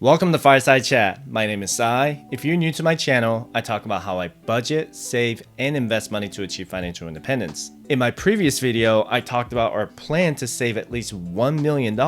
Welcome to Fireside Chat. My name is Sai. If you're new to my channel, I talk about how I budget, save, and invest money to achieve financial independence. In my previous video, I talked about our plan to save at least $1 million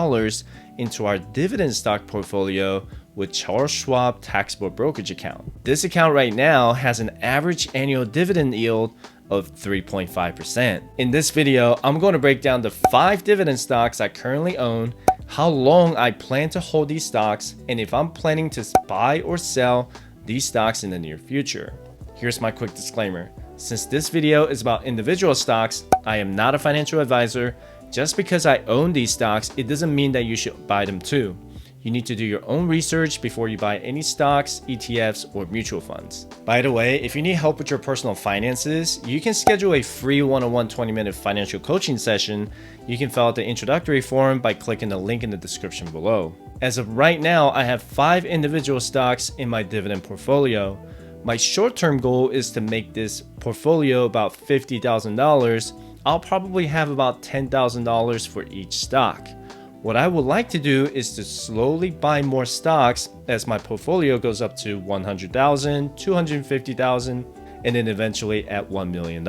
into our dividend stock portfolio with Charles Schwab taxable brokerage account. This account right now has an average annual dividend yield of 3.5%. In this video, I'm going to break down the 5 dividend stocks I currently own, how long I plan to hold these stocks, and if I'm planning to buy or sell these stocks in the near future. Here's my quick disclaimer. Since this video is about individual stocks, I am not a financial advisor. Just because I own these stocks, it doesn't mean that you should buy them too. You need to do your own research before you buy any stocks, ETFs, or mutual funds. By the way, if you need help with your personal finances, you can schedule a free one-on-one 20-minute financial coaching session. You can fill out the introductory form by clicking the link in the description below. As of right now, I have 5 individual stocks in my dividend portfolio. My short-term goal is to make this portfolio about $50,000. I'll probably have about $10,000 for each stock. What I would like to do is to slowly buy more stocks as my portfolio goes up to $100,000, $250,000, and then eventually at $1 million.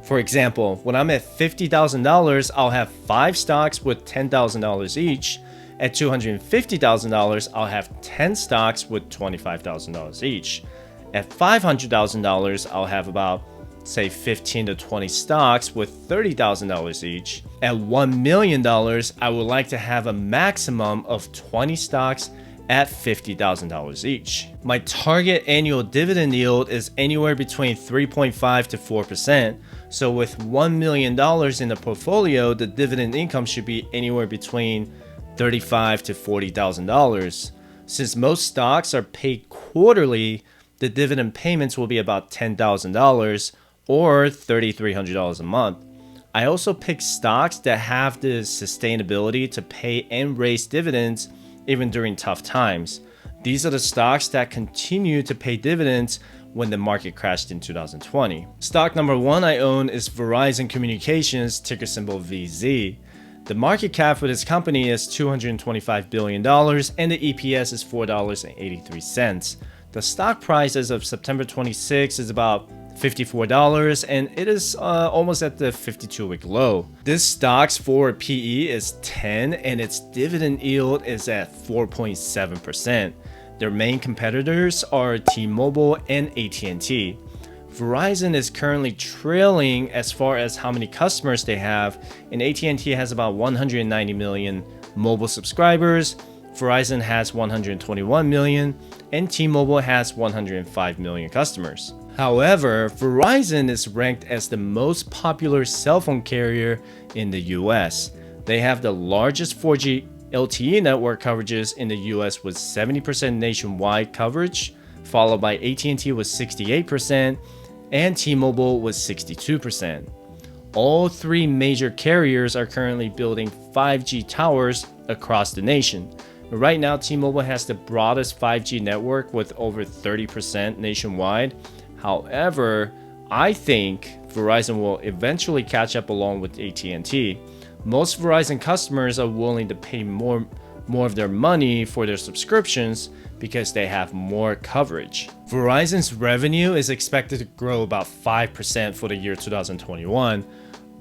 For example, when I'm at $50,000, I'll have 5 stocks with $10,000 each. At $250,000, I'll have 10 stocks with $25,000 each. At $500,000, I'll have about say 15 to 20 stocks with $30,000 each. At $1 million, I would like to have a maximum of 20 stocks at $50,000 each. My target annual dividend yield is anywhere between 3.5 to 4%. So with $1 million in the portfolio, the dividend income should be anywhere between $35,000 to $40,000. Since most stocks are paid quarterly, the dividend payments will be about $10,000 or $3,300 a month. I also pick stocks that have the sustainability to pay and raise dividends even during tough times. These are the stocks that continue to pay dividends when the market crashed in 2020. Stock number 1 I own is Verizon Communications, ticker symbol VZ. The market cap for this company is $225 billion and the EPS is $4.83. The stock price as of September 26 is about $54 and it is almost at the 52-week low. This stock's forward PE is 10 and its dividend yield is at 4.7%. Their main competitors are T-Mobile and AT&T. Verizon is currently trailing as far as how many customers they have, and AT&T has about 190 million mobile subscribers. Verizon has 121 million and T-Mobile has 105 million customers. However, Verizon is ranked as the most popular cell phone carrier in the US. They have the largest 4G LTE network coverages in the US with 70% nationwide coverage, followed by AT&T with 68% and T-Mobile with 62%. All 3 major carriers are currently building 5G towers across the nation. Right now, T-Mobile has the broadest 5G network with over 30% nationwide. However, I think Verizon will eventually catch up along with AT&T. Most Verizon customers are willing to pay more of their money for their subscriptions because they have more coverage. Verizon's revenue is expected to grow about 5% for the year 2021.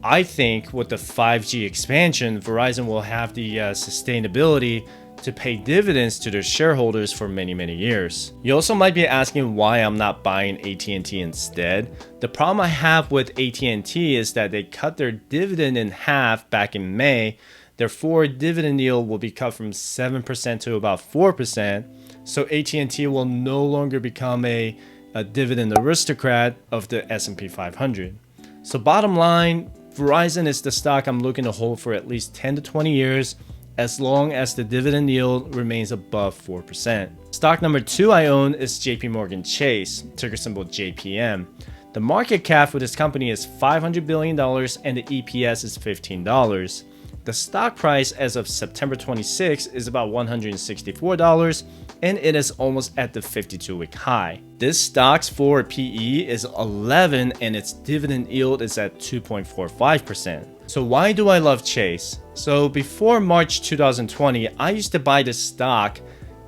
I think with the 5G expansion, Verizon will have the sustainability to pay dividends to their shareholders for many years. You also might be asking why I'm not buying AT&T instead. The problem I have with AT&T is that they cut their dividend in half back in May. Their forward dividend yield will be cut from 7% to about 4%. So AT&T will no longer become a dividend aristocrat of the S&P 500. So bottom line, Verizon is the stock I'm looking to hold for at least 10 to 20 years, as long as the dividend yield remains above 4%. Stock number 2 I own is JPMorgan Chase, ticker symbol JPM. The market cap for this company is $500 billion and the EPS is $15. The stock price as of September 26 is about $164 and it is almost at the 52-week high. This stock's forward PE is 11 and its dividend yield is at 2.45%. So why do I love Chase? So before March 2020, I used to buy this stock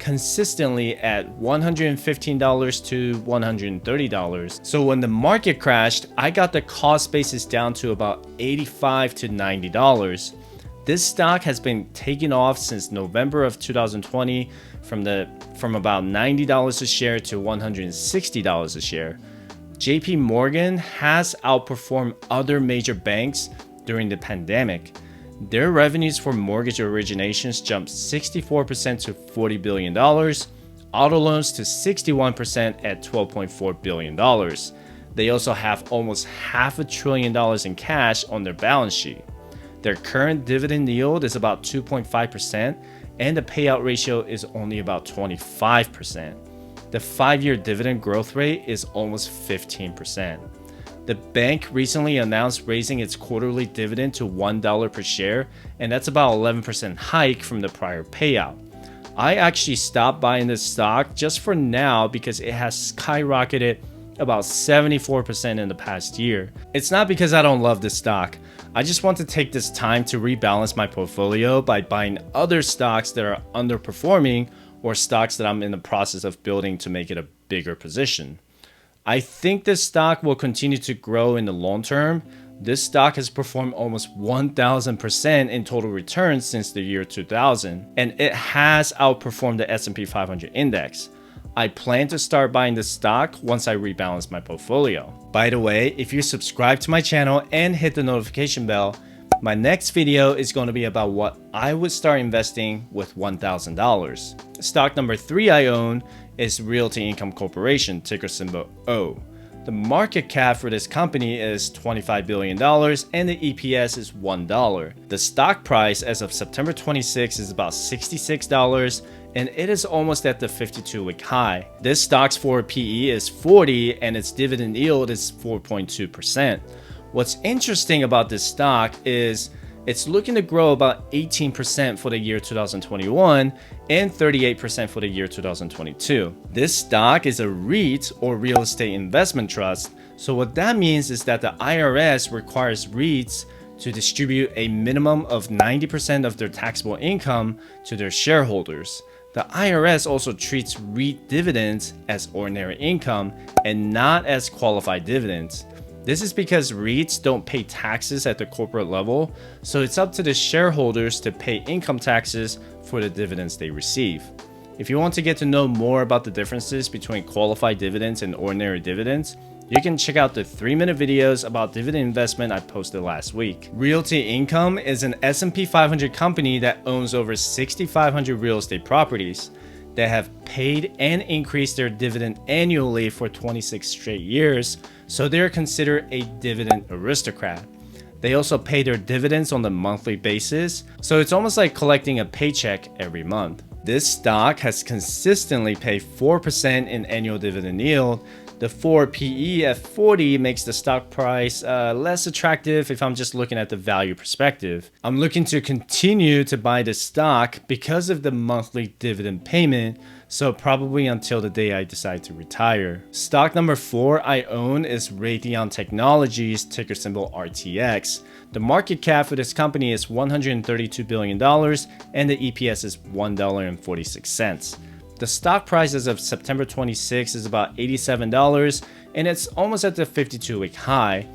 consistently at $115 to $130. So when the market crashed, I got the cost basis down to about $85 to $90. This stock has been taking off since November of 2020 from about $90 a share to $160 a share. JP Morgan has outperformed other major banks during the pandemic. Their revenues for mortgage originations jumped 64% to $40 billion, auto loans to 61% at $12.4 billion. They also have almost $500 billion in cash on their balance sheet. Their current dividend yield is about 2.5%, and the payout ratio is only about 25%. The 5-year dividend growth rate is almost 15%. The bank recently announced raising its quarterly dividend to $1 per share, and that's about 11% hike from the prior payout. I actually stopped buying this stock just for now because it has skyrocketed about 74% in the past year. It's not because I don't love this stock. I just want to take this time to rebalance my portfolio by buying other stocks that are underperforming or stocks that I'm in the process of building to make it a bigger position. I think this stock will continue to grow in the long term. This stock has performed almost 1,000% in total returns since the year 2000, and it has outperformed the S&P 500 index. I plan to start buying this stock once I rebalance my portfolio. By the way, if you subscribe to my channel and hit the notification bell, my next video is going to be about what I would start investing with $1,000. Stock number 3 I own is Realty Income Corporation, ticker symbol O. The market cap for this company is $25 billion and the EPS is $1. The stock price as of September 26 is about $66 and it is almost at the 52-week high. This stock's forward PE is 40 and its dividend yield is 4.2%. What's interesting about this stock is it's looking to grow about 18% for the year 2021 and 38% for the year 2022. This stock is a REIT or real estate investment trust. So what that means is that the IRS requires REITs to distribute a minimum of 90% of their taxable income to their shareholders. The IRS also treats REIT dividends as ordinary income and not as qualified dividends. This is because REITs don't pay taxes at the corporate level, so it's up to the shareholders to pay income taxes for the dividends they receive. If you want to get to know more about the differences between qualified dividends and ordinary dividends, you can check out the 3-minute videos about dividend investment I posted last week. Realty Income is an S&P 500 company that owns over 6,500 real estate properties. They have paid and increased their dividend annually for 26 straight years, so they're considered a dividend aristocrat. They also pay their dividends on a monthly basis, so it's almost like collecting a paycheck every month. This stock has consistently paid 4% in annual dividend yield. The forward PE at 40 makes the stock price less attractive if I'm just looking at the value perspective. I'm looking to continue to buy the stock because of the monthly dividend payment, so probably until the day I decide to retire. Stock number 4 I own is Raytheon Technologies, ticker symbol RTX. The market cap for this company is $132 billion and the EPS is $1.46. The stock price as of September 26 is about $87 and it's almost at the 52-week high.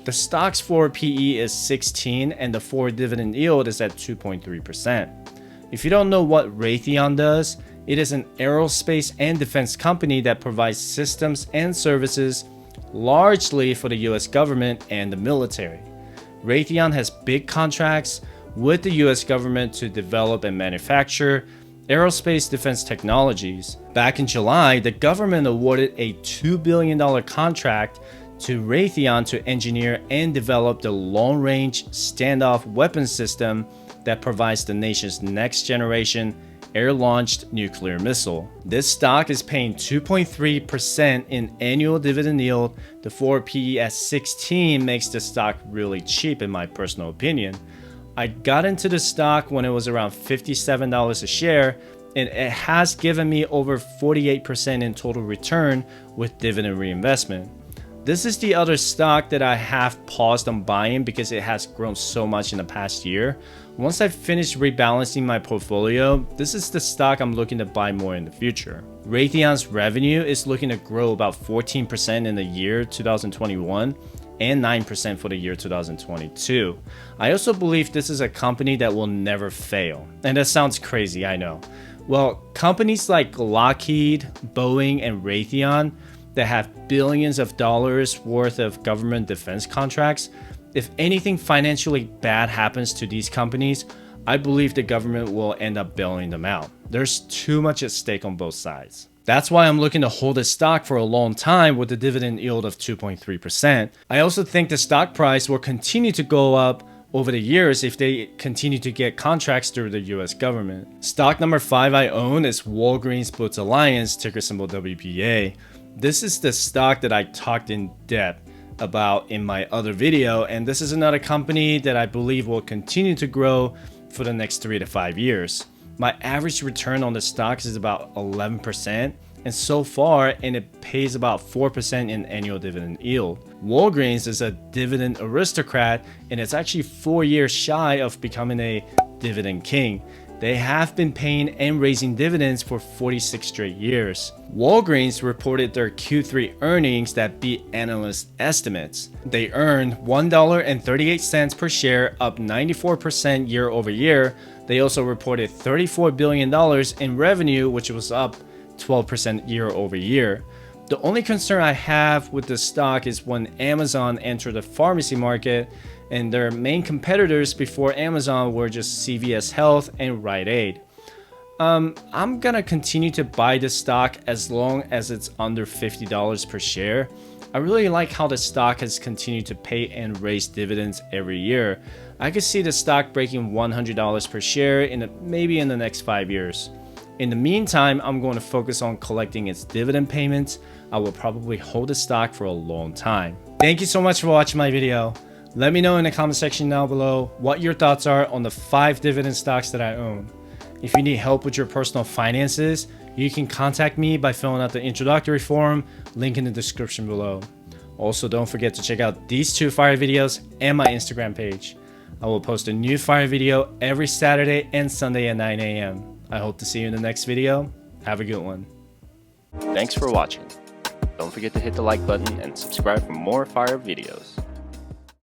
The stock's forward PE is 16 and the forward dividend yield is at 2.3%. If you don't know what Raytheon does, it is an aerospace and defense company that provides systems and services largely for the US government and the military. Raytheon has big contracts with the US government to develop and manufacture aerospace defense technologies. Back in July, the government awarded a $2 billion contract to Raytheon to engineer and develop the long-range standoff weapon system that provides the nation's next-generation air-launched nuclear missile. This stock is paying 2.3% in annual dividend yield. The forward PE at 16 makes the stock really cheap in my personal opinion. I got into the stock when it was around $57 a share, and it has given me over 48% in total return with dividend reinvestment. This is the other stock that I have paused on buying because it has grown so much in the past year. Once I've finished rebalancing my portfolio, this is the stock I'm looking to buy more in the future. Raytheon's revenue is looking to grow about 14% in the year 2021 and 9% for the year 2022. I also believe this is a company that will never fail. And that sounds crazy, I know. Well, companies like Lockheed, Boeing, and Raytheon that have billions of dollars worth of government defense contracts, if anything financially bad happens to these companies, I believe the government will end up bailing them out. There's too much at stake on both sides. That's why I'm looking to hold this stock for a long time with a dividend yield of 2.3%. I also think the stock price will continue to go up over the years if they continue to get contracts through the US government. Stock number 5 I own is Walgreens Boots Alliance, ticker symbol WBA. This is the stock that I talked in depth about in my other video, and this is another company that I believe will continue to grow for the next 3 to 5 years. My average return on the stocks is about 11%, and so far, and it pays about 4% in annual dividend yield. Walgreens is a dividend aristocrat, and it's actually 4 years shy of becoming a dividend king. They have been paying and raising dividends for 46 straight years. Walgreens reported their Q3 earnings that beat analyst estimates. They earned $1.38 per share, up 94% year over year. They also reported $34 billion in revenue, which was up 12% year over year. The only concern I have with this stock is when Amazon entered the pharmacy market, and their main competitors before Amazon were just CVS Health and Rite Aid. I'm gonna continue to buy this stock as long as it's under $50 per share. I really like how the stock has continued to pay and raise dividends every year. I could see the stock breaking $100 per share maybe in the next 5 years. In the meantime, I'm going to focus on collecting its dividend payments. I will probably hold the stock for a long time. Thank you so much for watching my video. Let me know in the comment section down below what your thoughts are on the 5 dividend stocks that I own. If you need help with your personal finances, you can contact me by filling out the introductory form, link in the description below. Also, don't forget to check out these 2 fire videos and my Instagram page. I will post a new fire video every Saturday and Sunday at 9 a.m. I hope to see you in the next video. Have a good one. Thanks for watching. Don't forget to hit the like button and subscribe for more fire videos.